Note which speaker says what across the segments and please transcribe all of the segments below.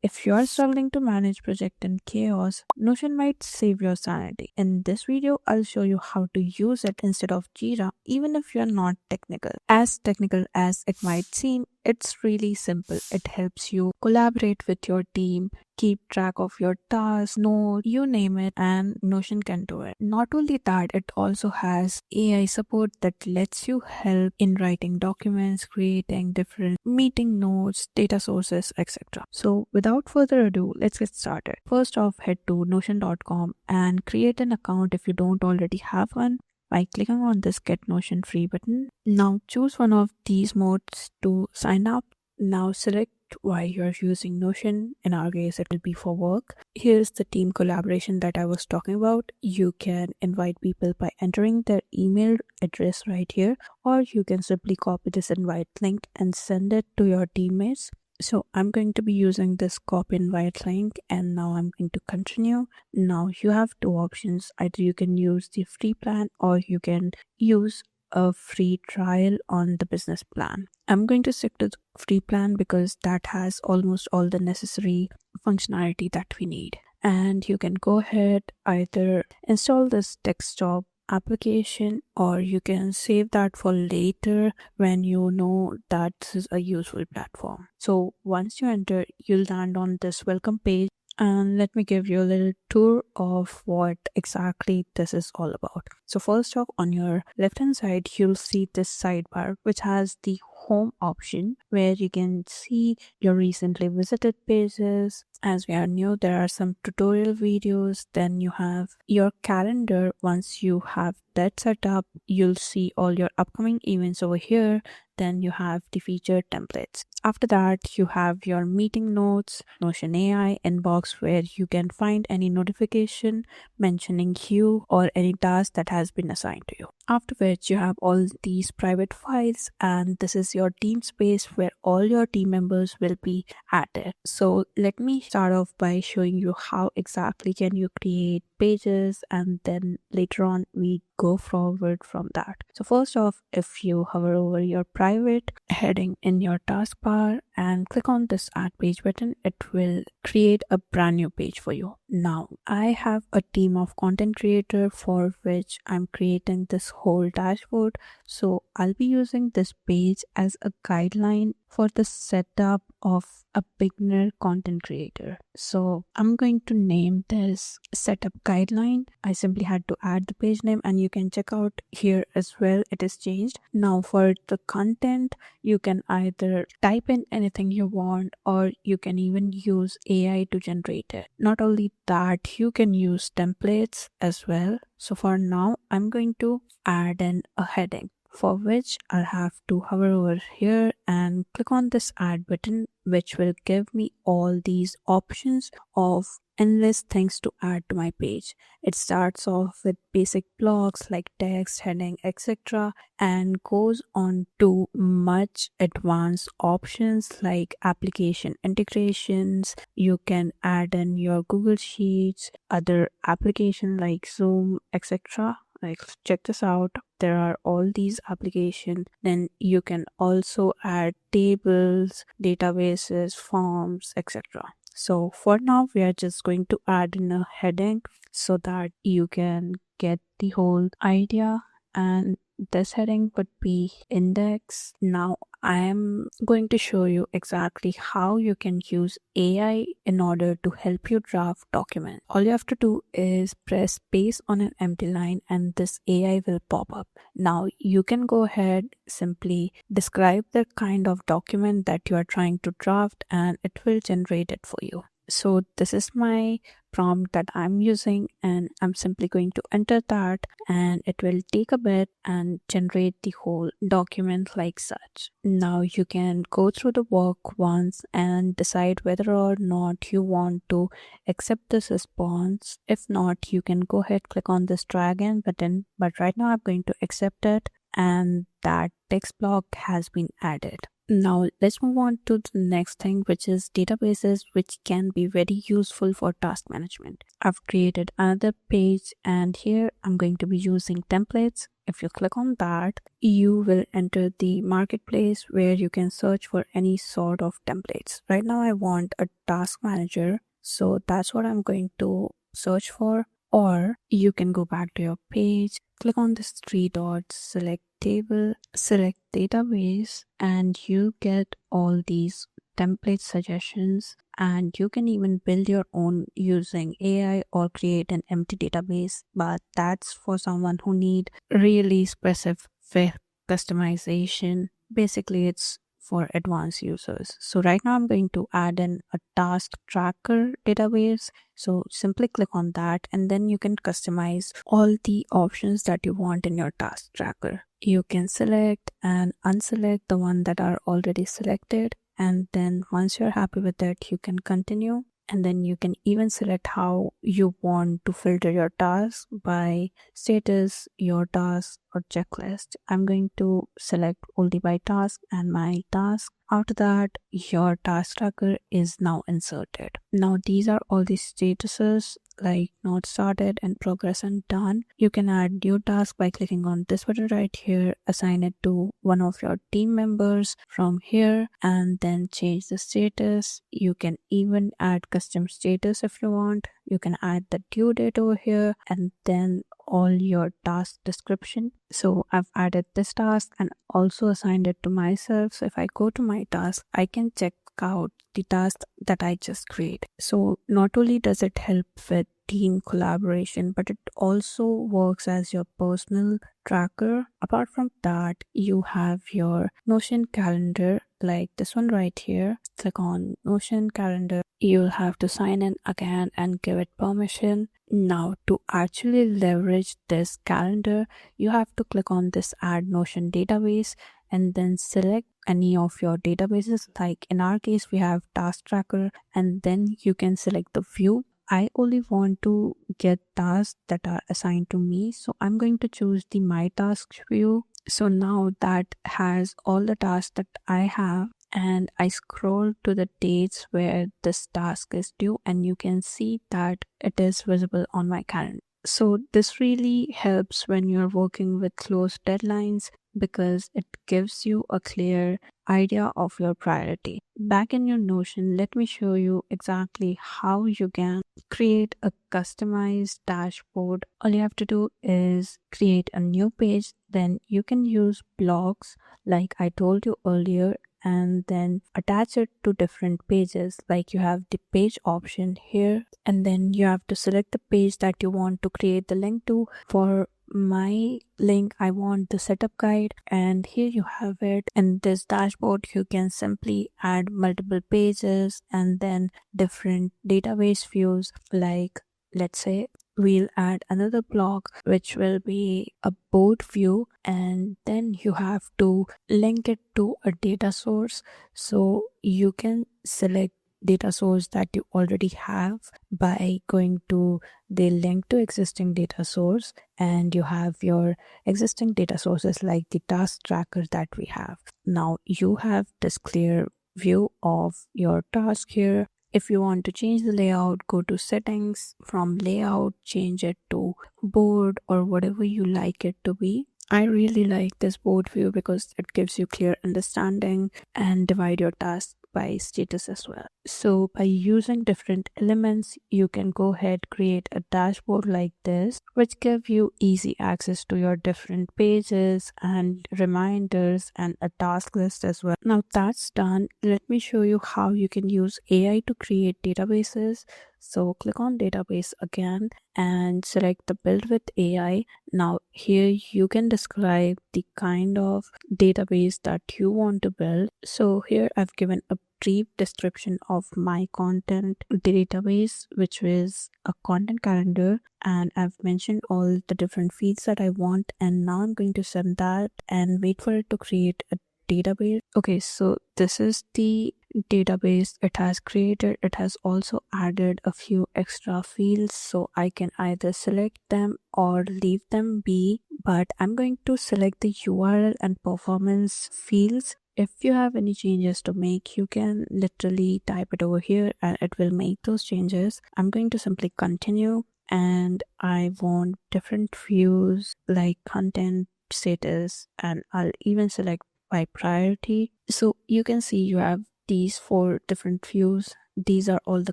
Speaker 1: if you're struggling to manage project in chaos, Notion might save your sanity. In this video, I'll show you how to use it instead of Jira, even if you're not technical. As technical as it might seem, it's really simple. It helps you collaborate with your team, keep track of your tasks, notes, you name it, and Notion can do it. Not only that, it also has AI support that lets you help in writing documents, creating different meeting notes, data sources, etc. So without further ado, let's get started. First off, head to notion.com and create an account if you don't already have one by clicking on this Get Notion Free button. Now choose one of these modes to sign up. Now select why you're using Notion. In our case, it will be for work. Here's the team collaboration that I was talking about. You can invite people by entering their email address right here, or you can simply copy this invite link and send it to your teammates. So I'm going to be using this copy invite link, and now I'm going to continue. Now you have two options. Either you can use the free plan or you can use a free trial on the business plan. I'm going to stick to the free plan because that has almost all the necessary functionality that we need. And you can go ahead, either install this desktop application or you can save that for later when you know that this is a useful platform. So once you enter, you'll land on this welcome page, and let me give you a little tour of what exactly this is all about. So first off, on your left hand side, you'll see this sidebar which has the home option where you can see your recently visited pages. As we are new, there are some tutorial videos. Then you have your calendar. Once you have that set up, you'll see all your upcoming events over here. Then you have the featured templates. After that, you have your meeting notes, Notion AI inbox, where you can find any notification mentioning you or any task that has been assigned to you. After which, you have all these private files, and this is your team space where all your team members will be added. So let me start off by showing you how exactly can you create pages, and then later on we go forward from that. So first off, if you hover over your private heading in your taskbar and click on this add page button, it will create a brand new page for you. Now I have a team of content creator for which I'm creating this whole dashboard, so I'll be using this page as a guideline for the setup of a beginner content creator. So I'm going to name this setup guideline. I simply had to add the page name, and you can check out here as well, it is changed. Now for the content, you can either type in anything you want or you can even use AI to generate it. Not only that, you can use templates as well. So for now, I'm going to add in a heading, for which I'll have to hover over here and click on this add button, which will give me all these options of endless things to add to my page. It starts off with basic blocks like text, heading, etc., and goes on to much advanced options like application integrations. You can add in your Google Sheets, other application like Zoom, etc. Like, check this out, there are all these applications. Then you can also add tables, databases, forms, etc. So for now, we are just going to add in a heading so that you can get the whole idea, and this heading would be index. Now I am going to show you exactly how you can use AI in order to help you draft documents. All you have to do is press space on an empty line and this AI will pop up. Now you can go ahead, simply describe the kind of document that you are trying to draft, and it will generate it for you. So this is my prompt that I'm using, and I'm simply going to enter that, and it will take a bit and generate the whole document like such. Now you can go through the work once and decide whether or not you want to accept this response. If not, you can go ahead, click on this try again button, but right now I'm going to accept it, and that text block has been added. Now let's move on to the next thing, which is databases, which can be very useful for task management. I've created another page, and here I'm going to be using templates. If you click on that, you will enter the marketplace where you can search for any sort of templates. Right now I want a task manager, so that's what I'm going to search for. Or you can go back to your page, click on this three dots, select table, select database, and you get all these template suggestions, and you can even build your own using AI or create an empty database, but that's for someone who need really specific customization. Basically it's for advanced users. So right now I'm going to add in a task tracker database. So simply click on that and then you can customize all the options that you want in your task tracker. You can select and unselect the one that are already selected, and then once you're happy with it you can continue, and then you can even select how you want to filter your task by status, your task, or checklist. I'm going to select only by task and my task. After that, your task tracker is now inserted. Now these are all the statuses like not started and progress and done. You can add new task by clicking on this button right here, assign it to one of your team members from here, and then change the status. You can even add custom status if you want. You can add the due date over here and then all your task description. So I've added this task and also assigned it to myself. So if I go to my task, I can check out the task that I just created. So not only does it help with team collaboration, but it also works as your personal tracker. Apart from that, you have your Notion calendar like this one right here. Click on Notion calendar. You'll have to sign in again and give it permission. Now to actually leverage this calendar, you have to click on this add Notion database and then select any of your databases. Like in our case we have task tracker, and then you can select the view. I only want to get tasks that are assigned to me, so I'm going to choose the my tasks view. So now that has all the tasks that I have, and I scroll to the dates where this task is due, and you can see that it is visible on my calendar. So this really helps when you're working with close deadlines because it gives you a clear idea of your priority. Back in your Notion, let me show you exactly how you can create a customized dashboard. All you have to do is create a new page, then you can use blocks like I told you earlier, and then attach it to different pages. Like you have the page option here, and then you have to select the page that you want to create the link to. For my link, I want the setup guide, and here you have it. In this dashboard you can simply add multiple pages and then different database views. Like let's say we'll add another block which will be a board view, and then you have to link it to a data source. So you can select data source that you already have by going to the link to existing data source, and you have your existing data sources like the task tracker that we have. Now you have this clear view of your task here. If you want to change the layout, go to settings, from layout change it to board or whatever you like it to be. I really like this board view because it gives you clear understanding, and divide your tasks by status as well. So by using different elements, you can go ahead create a dashboard like this, which give you easy access to your different pages and reminders and a task list as well. Now that's done, let me show you how you can use AI to create databases. So click on database again and select the build with AI. Now here you can describe the kind of database that you want to build. So here I've given a brief description of my content database, which is a content calendar, and I've mentioned all the different fields that I want, and now I'm going to send that and wait for it to create a database. Okay, so this is the database it has created. It has also added a few extra fields, so I can either select them or leave them be, but I'm going to select the URL and performance fields. If you have any changes to make, you can literally type it over here and it will make those changes. I'm going to simply continue, and I want different views like content status, and I'll even select by priority. So you can see you have these four different views. These are all the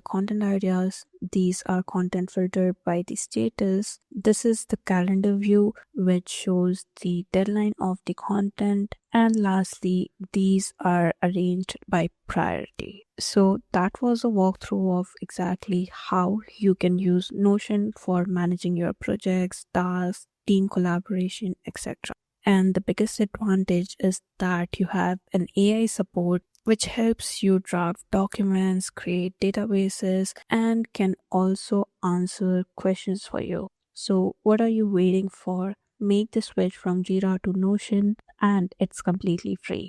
Speaker 1: content ideas. These are content filtered by the status. This is the calendar view, which shows the deadline of the content. And lastly, these are arranged by priority. So that was a walkthrough of exactly how you can use Notion for managing your projects, tasks, team collaboration, etc. And the biggest advantage is that you have an AI support which helps you draft documents, create databases, and can also answer questions for you. So, what are you waiting for? Make the switch from Jira to Notion, and it's completely free.